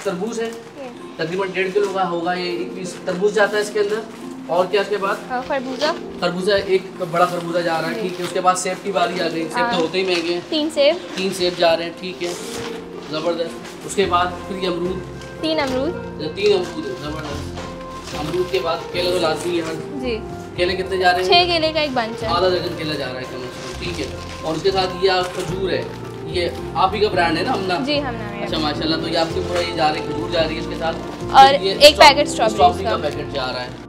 तरबूज है, तकरीबन 1.5 किलो का होगा ये। एक पीस तरबूज जाता है इसके अंदर। और क्या इसके बाद? खरबूजा। खरबूजा, एक बड़ा खरबूजा जा रहा है, ठीक है। उसके बाद सेब की बारी आ गई। सेब तो होते ही महंगे हैं। 3 सेब जा रहे हैं, ठीक है, ज़बरदस्त। उसके बाद फिर ये अमरूद, 3 अमरूद। 3 अमरूद है, ज़बरदस्त। अमरूद के बाद केला तो लाजमी है जी। केले कितने जा रहे हैं? 6 केले का एक बंच है। आधा दर्जन केला जा रहा है कम से कम, ठीक है। और उसके साथ ये खजूर है, ये आप ही का ब्रांड है ना हमना? जी हमना। अच्छा माशाल्लाह। तो ये आपके पूरा ये जा रही है, खजूर जा रही है इसके साथ। और एक पैकेट स्ट्रॉबेरी का पैकेट जा रहा है।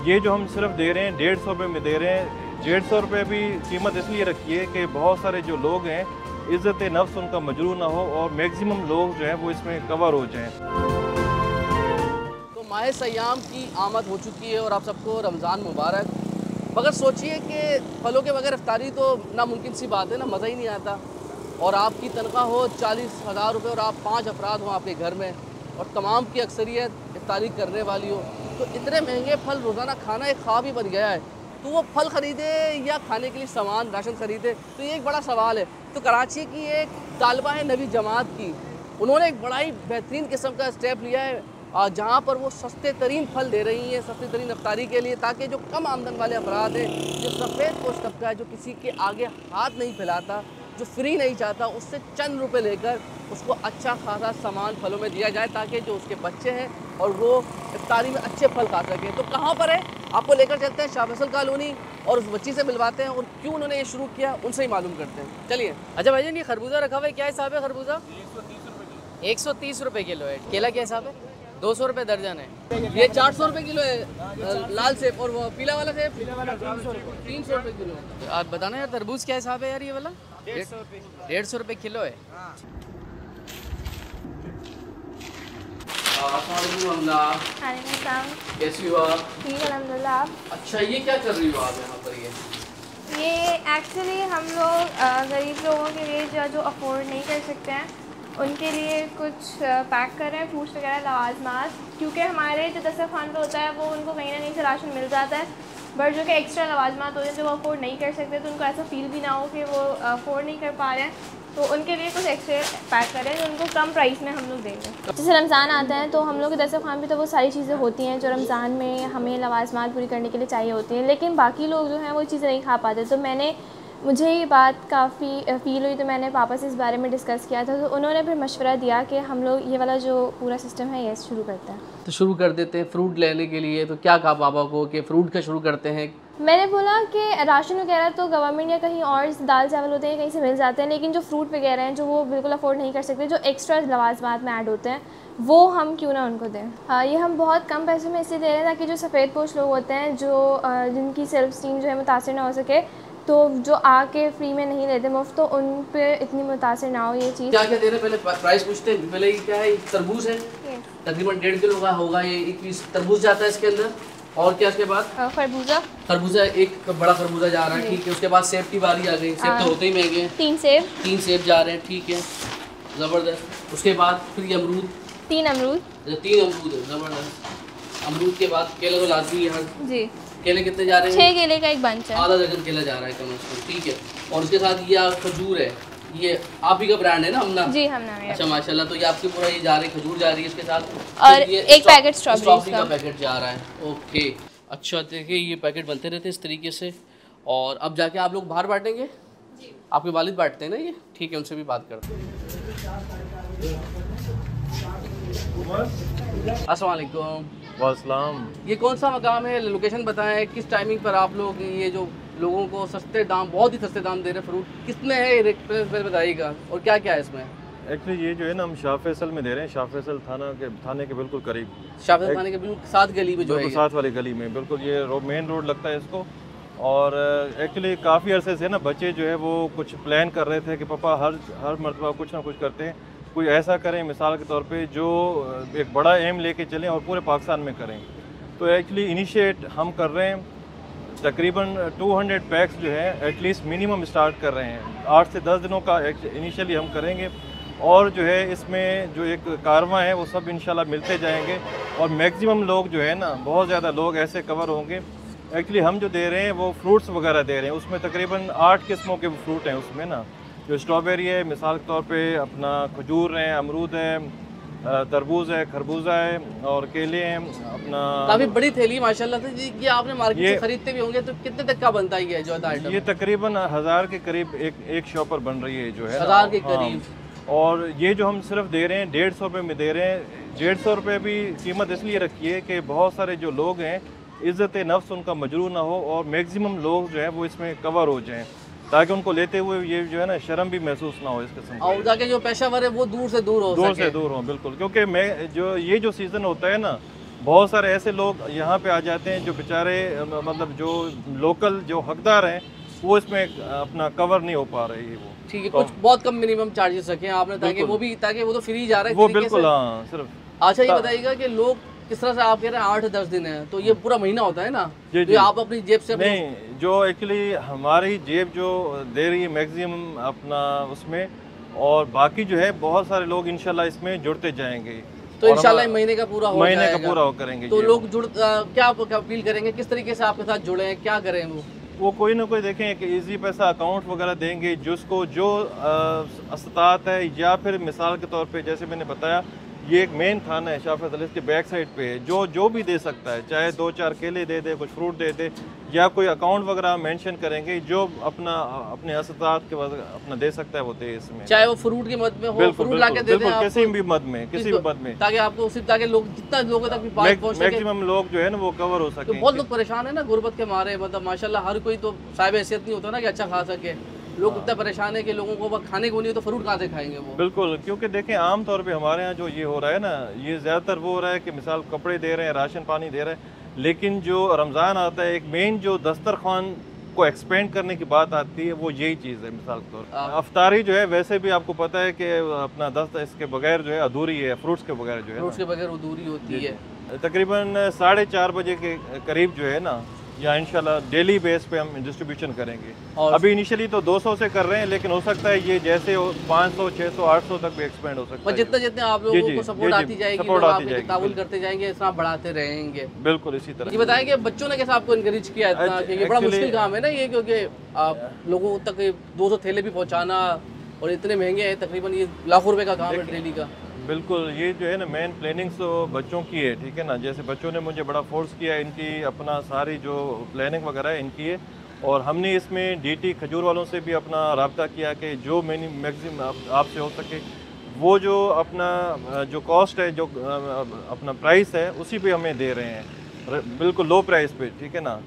ये जो हम सिर्फ दे रहे हैं 150 रुपये में दे रहे हैं। 150 रुपये भी कीमत इसलिए रखी है कि बहुत सारे जो लोग हैं इज़्ज़त नफ्स उनका मजरू ना हो और मैक्सिमम लोग जो हैं वो इसमें कवर हो जाएं। तो माह सयाम की आमद हो चुकी है और आप सबको रमज़ान मुबारक। मगर सोचिए कि फलों के बगैर इफ्तारी तो नामुमकिन सी बात है ना, मज़ा ही नहीं आता। और आपकी तनख्वाह हो 40,000 रुपये और आप 5 अफराद हों आपके घर में और तमाम की अक्सरियत इफ्तारी करने वाली हो, तो इतने महंगे फल रोज़ाना खाना एक ख्वाब ही बन गया है। तो वो फल ख़रीदे या खाने के लिए सामान राशन ख़रीदे, तो ये एक बड़ा सवाल है। तो कराची की एक तालिबा है नवी जमात की, उन्होंने एक बड़ा ही बेहतरीन किस्म का स्टेप लिया है जहाँ पर वो सस्ते तरीन फल दे रही हैं सस्ती तरीन इफ्तारी के लिए, ताकि जो कम आमदन वाले अफराद हैं, जो सफ़ेद पोश तबका है, जो किसी के आगे हाथ नहीं फैलाता, जो फ्री नहीं चाहता, उससे चंद रुपए लेकर उसको अच्छा खासा सामान फलों में दिया जाए ताकि जो उसके बच्चे हैं और वो इफ्तारी में अच्छे फल खा सकें। तो कहाँ पर है, आपको लेकर चलते हैं शाह फैसल कॉलोनी और उस बच्ची से मिलवाते हैं और क्यों उन्होंने ये शुरू किया उनसे ही मालूम करते हैं। चलिए। अच्छा भाईजान, ये खरबूजा रखा हुआ है, क्या हिसाब है खरबूजा? 130 रुपये किलो है। केला क्या हिसाब है? 200 रुपये दर्जन है। ये 400 रुपये किलो है लाल सेब, और वो पीला वाला सेब 300 रुपये किलो। आप बताना यार, तरबूज क्या हिसाब है यार ये वाला? 150 रुपये किलो है। कैसी हो आप? ठीक अल्हम्दुलिल्लाह। अच्छा, ये क्या कर रही हो आप यहाँ पर? ये एक्चुअली हम लोग गरीब लोगों के लिए जो अफोर्ड नहीं कर सकते हैं उनके लिए कुछ पैक कर रहे हैं, फ्रूट्स वगैरह, लवाजमात, क्योंकि हमारे जो दस्तरखान पे होता है वो उनको कहीं ना कहीं से राशन मिल जाता है, बट जो कि एक्स्ट्रा लवाजमात होते हैं जो वो अफोर्ड नहीं कर सकते, तो उनको ऐसा फील भी ना हो कि वो अफोर्ड नहीं कर पा रहे हैं, तो उनके लिए कुछ एक्स्ट्रा पैक करें जो उनको कम प्राइस में हम लोग देंगे। जैसे रमज़ान आता है तो हम लोग के दस्तरखान पे तो वो सारी चीज़ें होती हैं जो रमज़ान में हमें लवाजमात पूरी करने के लिए चाहिए होती हैं, लेकिन बाकी लोग जो हैं वो चीज़ें नहीं खा पाते। तो मुझे ये बात काफ़ी फ़ील हुई, तो मैंने पापा से इस बारे में डिस्कस किया था, तो उन्होंने फिर मशवरा दिया कि हम लोग ये वाला जो पूरा सिस्टम है ये शुरू करते हैं। तो शुरू कर देते हैं फ्रूट लेने के लिए। तो क्या कहा पापा को कि फ़्रूट का शुरू करते हैं? मैंने बोला कि राशन वगैरह तो गवर्नमेंट या कहीं और दाल चावल होते हैं कहीं से मिल जाते हैं, लेकिन जो फ्रूट वगैरह हैं जो वो बिल्कुल अफोर्ड नहीं कर सकते, जो एक्स्ट्रा लवाजमात में ऐड होते हैं, वो हम क्यों ना उनको दें। हाँ, ये हम बहुत कम पैसों में इसलिए दे रहे हैं ताकि जो सफ़ेद पोश लोग होते हैं जो जिनकी सेल्फ स्टीम जो है मुतासिर ना हो सके, तो जो आके फ्री में नहीं लेते मुफ्त, तो उन पे इतनी मुतासिर ना हो ये चीज़। क्या क्या दे रहे हैं? पहले प्राइस पूछते हैं। पहले क्या है? तरबूज है, तकरीबन 1.5 किलो का होगा ये। एक पीस तरबूज जाता है इसके अंदर। और क्या इसके बाद? खरबूजा, एक बड़ा खरबूजा जा रहा है, ठीक है। उसके बाद सेब की बारी आ गई। सेब तो होते ही महंगे हैं। 3 सेब जा रहे हैं, ठीक है, ज़बरदस्त। उसके बाद फिर ये अमरूद, 3 अमरूद। 3 अमरूद है, ज़बरदस्त। अमरूद के बाद केला तो लाजमी है जी। केले कितने जा रहे हैं? 6 केले का एक बंच है। आधा दर्जन केला जा रहा है कम से कम, ठीक है। और उसके साथ ये खजूर है, ये आप ही का ब्रांड है ना हमना? जी हमना। अच्छा माशाल्लाह। तो ये आपकी पूरा ये जा रही है, खजूर जा रही है इसके साथ, और एक पैकेट स्ट्रॉबेरी का पैकेट जा रहा है। ओके, अच्छा। देखिए ये पैकेट बनते रहते हैं इस तरीके से, और अब जाके आप लोग बाहर बांटेंगे? आपके वालिद बांटते हैं ना ये? ठीक है, उनसे भी बात करते हैं। अस्सलाम वालेकुम। वालेकुम। ये कौन सा मकाम है? लोकेशन बताएं, किस टाइमिंग पर आप लोग ये जो लोगों को सस्ते दाम, बहुत ही सस्ते दाम दे रहे फ्रूट, कितने हैं ये बताइएगा, और क्या क्या है इसमें? एक्चुअली ये जो है ना हम शाह फैसल में दे रहे हैं, शाह फैसल थाने के बिल्कुल करीब, शाह फैसल थाने के बिल्कुल साथ गली में जो है, साथ वाली गली में बिल्कुल, ये मेन रोड लगता है इसको। और एक्चुअली काफ़ी अरसे से ना बच्चे जो है वो कुछ प्लान कर रहे थे कि पापा हर मरतबा कुछ ना कुछ करते हैं, कोई ऐसा करें मिसाल के तौर पे जो एक बड़ा एम लेके चलें और पूरे पाकिस्तान में करें। तो एक्चुअली इनिशिएट हम कर रहे हैं। तकरीबन 200 पैक्स जो है एटलीस्ट मिनिमम स्टार्ट कर रहे हैं। 8 से 10 दिनों का इनिशियली हम करेंगे और जो है इसमें जो एक कारवां है वो सब इंशाल्लाह मिलते जाएंगे और मैक्सिमम लोग जो है ना, बहुत ज़्यादा लोग ऐसे कवर होंगे। एक्चुअली हम जो दे रहे हैं वो फ्रूट्स वगैरह दे रहे हैं, उसमें तकरीबन 8 किस्मों के फ्रूट हैं उसमें ना, जो स्ट्रॉबेरी है मिसाल के तौर पे, अपना खजूर है, अमरूद है, तरबूज है, खरबूजा है और केले हैं अपना। काफ़ी बड़ी थैली माशाल्लाह से जी। ये आपने मार्केट से खरीदते भी होंगे तो कितने तक का बनता ही है जो आइटम? ये तकरीबन 1000 के करीब एक शॉप पर बन रही है जो है 1000 के हाँ। करीब। और ये जो हम सिर्फ दे रहे हैं 150 रुपये में दे रहे हैं। 150 रुपये भी कीमत इसलिए रखी है कि बहुत सारे जो लोग हैं इज़्ज़त नफ्स उनका मजरू ना हो और मैक्सिमम लोग जो है वो इसमें कवर हो जाएं, ताकि उनको लेते हुए ये जो है ना शर्म भी महसूस ना हो इस किस्म की। और जाके जो पेशावर है वो दूर से दूर हो दूर सके। से दूर हो, बिल्कुल। क्योंकि ये जो सीज़न होता है ना, बहुत सारे ऐसे लोग यहाँ पे आ जाते हैं जो बेचारे मतलब जो लोकल जो हकदार हैं वो इसमें अपना कवर नहीं हो पा रही है वो। ठीक है, कुछ बहुत कम मिनिमम चार्जेस रखे हैं आपने ताकि वो भी, ताकि वो तो फ्री जा रहा है वो एक तरीके बिल्कुल से। हाँ सिर्फ। अच्छा ये बताइएगा कि लोग किस तरह से, आप कह रहे हैं 8-10 दिन है तो ये पूरा महीना होता है ना? जी, तो जी। आप अपनी जेब से नहीं, जो एक्चुअली हमारी जेब जो दे रही है मैक्सिमम अपना उसमें, और बाकी जो है बहुत सारे लोग इंशाल्लाह इसमें जुड़ते जाएंगे तो इंशाल्लाह महीने का पूरा हो महीने का जाएगा। पूरा करेंगे तो जी। लोग क्या अपील करेंगे, किस तरीके से आपके साथ जुड़े हैं, क्या करें वो कोई ना कोई देखें कि इजी पैसा अकाउंट वगैरह देंगे जिसको जो अस्तात है, या फिर मिसाल के तौर पे जैसे मैंने बताया ये एक मेन खाना है शाफत अली के बैक साइड पे है, जो भी दे सकता है, चाहे 2-4 केले दे दे, कुछ फ्रूट दे दे, या कोई अकाउंट वगैरह मेंशन करेंगे, जो अपने अस्तात के बाद अपना दे सकता है वो दे इसमें, चाहे वो फ्रूट की मद में हो, फ्रूट ला के दे दें आप, किसी भी मद में, किसी भी मद में, ताकि आपको सिर्फ ताकि लोग जितना लोगों तक भी बात पहुंच सके, मैक्सिमम लोग जो है ना वो कवर हो सके। तो बहुत लोग परेशान है ना गुर्बत के मारे, मतलब माशाल्लाह हर कोई तो साहिब हैसियत नहीं होता ना कि अच्छा खा सके। लोग इतना परेशान है कि लोगों को खाने को नहीं तो फ्रूट कहाँ से खाएंगे वो। बिल्कुल, क्योंकि देखें आम तौर पे हमारे यहाँ जो ये हो रहा है ना, ये ज़्यादातर वो हो रहा है कि मिसाल कपड़े दे रहे हैं, राशन पानी दे रहे हैं, लेकिन जो रमज़ान आता है एक मेन जो दस्तरखान को एक्सपेंड करने की बात आती है वो यही चीज़ है। मिसाल के तौर पर अफ्तारी जो है वैसे भी आपको पता है कि अपना इसके बगैर जो है अधूरी है, फ्रूट्स के बगैर जो है, फ्रूट्स के बगैर अधूरी होती है। तकरीबन 4:30 बजे के करीब जो है ना, या इंशाल्लाह डेली बेस पे हम डिस्ट्रीब्यूशन करेंगे। और अभी इनिशियली तो 200 से कर रहे हैं, लेकिन हो सकता है ये जैसे 500, 600, 800 तक भी एक्सपेंड हो सकता है। जितने जितने आप लोगों को सपोर्ट आती जाएगी, लोग आपके ताउन करते जाएंगे, इस तरह बढ़ाते रहेंगे। बिल्कुल इसी तरह। ये बताएं कि बच्चों ने कैसे आपको इनकरेज किया इतना, कि ये बड़ा मुश्किल काम है ना ये, क्योंकि आप लोगों तक 200 थैले भी पहुँचाना और इतने महंगे हैं, तकरीबन ये लाखों रुपए का काम है डेली का। बिल्कुल, ये जो है ना मेन प्लानिंग तो बच्चों की है, ठीक है ना। जैसे बच्चों ने मुझे बड़ा फोर्स किया, इनकी अपना सारी जो प्लानिंग वगैरह है इनकी है, और हमने इसमें DT खजूर वालों से भी अपना रब्ता किया कि जो मैक्सिमम आपसे हो सके वो जो अपना जो कॉस्ट है, जो अपना प्राइस है उसी पे हमें दे रहे हैं, बिल्कुल लो प्राइस पे, ठीक है ना,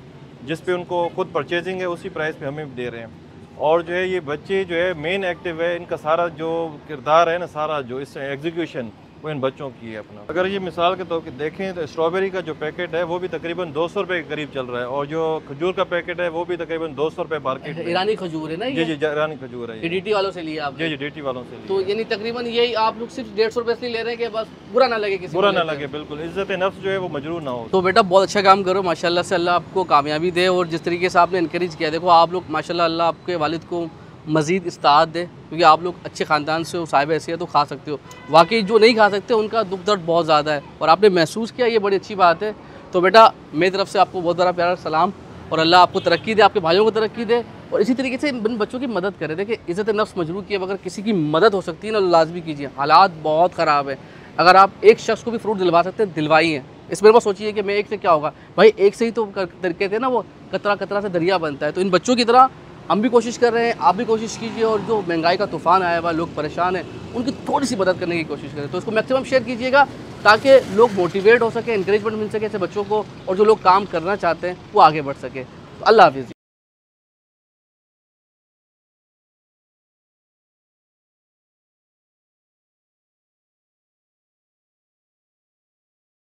जिस पे उनको खुद परचेजिंग है उसी प्राइस पे हमें दे रहे हैं। और जो है ये बच्चे जो है मेन एक्टिव है, इनका सारा जो किरदार है ना, सारा जो इस एग्जीक्यूशन वो इन बच्चों की है अपना। अगर ये मिसाल के तौर पर देखें तो स्ट्रॉबेरी का जो पैकेट है वो भी तकरीबन 200 रुपये के करीब चल रहा है, और जो खजूर का पैकेट है वो भी तकरीबन 200 रुपये मार्केट में। ईरानी खजूर है ना ये? जी, ईरानी खजूर है। DT वालों से लिया आप? जी, DT वालों से। तो यानी तकरीबन यही आप लोग सिर्फ 150 रुपये इसलिए ले रहे हैं कि बस बुरा ना लगे, किसी बुरा ना लगे, बिल्कुल इज्जत नफ्स जो है वो मजरूर ना हो। तो बेटा बहुत अच्छा काम करो माशाल्लाह से, अल्लाह आपको कामयाबी दे। और जिस तरीके से आपने इनकरेज किया, देखो आप लोग माशाल्लाह, अल्लाह आपके वालिद को मज़ीद इस्ताद दे, क्योंकि आप लोग अच्छे ख़ानदान से हो, साहिब हैसियत तो खा सकते हो। वाकई जो नहीं खा सकते उनका दुख दर्द बहुत ज़्यादा है, और आपने महसूस किया, ये बड़ी अच्छी बात है। तो बेटा मेरी तरफ से आपको बहुत बड़ा प्यारा सलाम, और अल्लाह आपको तरक्की दे, आपके भाइयों को तरक्की दे, और इसी तरीके से इन बच्चों की मदद करें। देखिए इज़्ज़त नफ्स मजरूर की, अगर किसी की मदद हो सकती है ना, लाजमी कीजिए। हालात बहुत ख़राब है, अगर आप एक शख्स को भी फ्रूट दिलवा सकते हैं दिलवाइए। इसमें मत सोचिए कि मैं एक से क्या होगा, भाई एक से ही तो तरीके थे ना, वो कतरा कतरा से दरिया बनता है। तो इन बच्चों की तरह हम भी कोशिश कर रहे हैं, आप भी कोशिश कीजिए, और जो महंगाई का तूफ़ान आया हुआ, लोग परेशान हैं, उनकी थोड़ी सी मदद करने की कोशिश करें। तो इसको मैक्सिमम शेयर कीजिएगा ताकि लोग मोटिवेट हो सके, इंकरेजमेंट मिल सके ऐसे बच्चों को, और जो लोग काम करना चाहते हैं वो आगे बढ़ सके। तो अल्लाह हाफ़िज़।